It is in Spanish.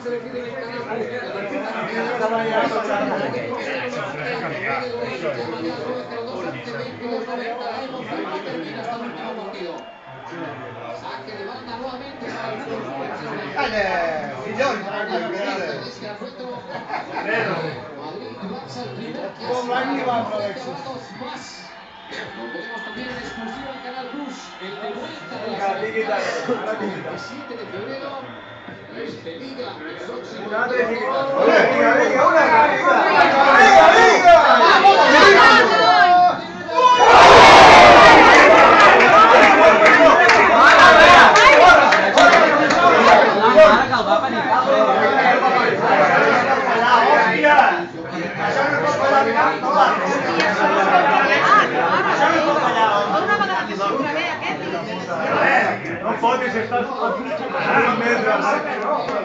Saque de banda nuevamente para el ¡Dale! ¡Sillón! Como aquí va a más. Lo tenemos también en exclusiva en Canal Plus, el de vuelta de la 27 de febrero. Este liga el próximo. No pots estar a 100 metres.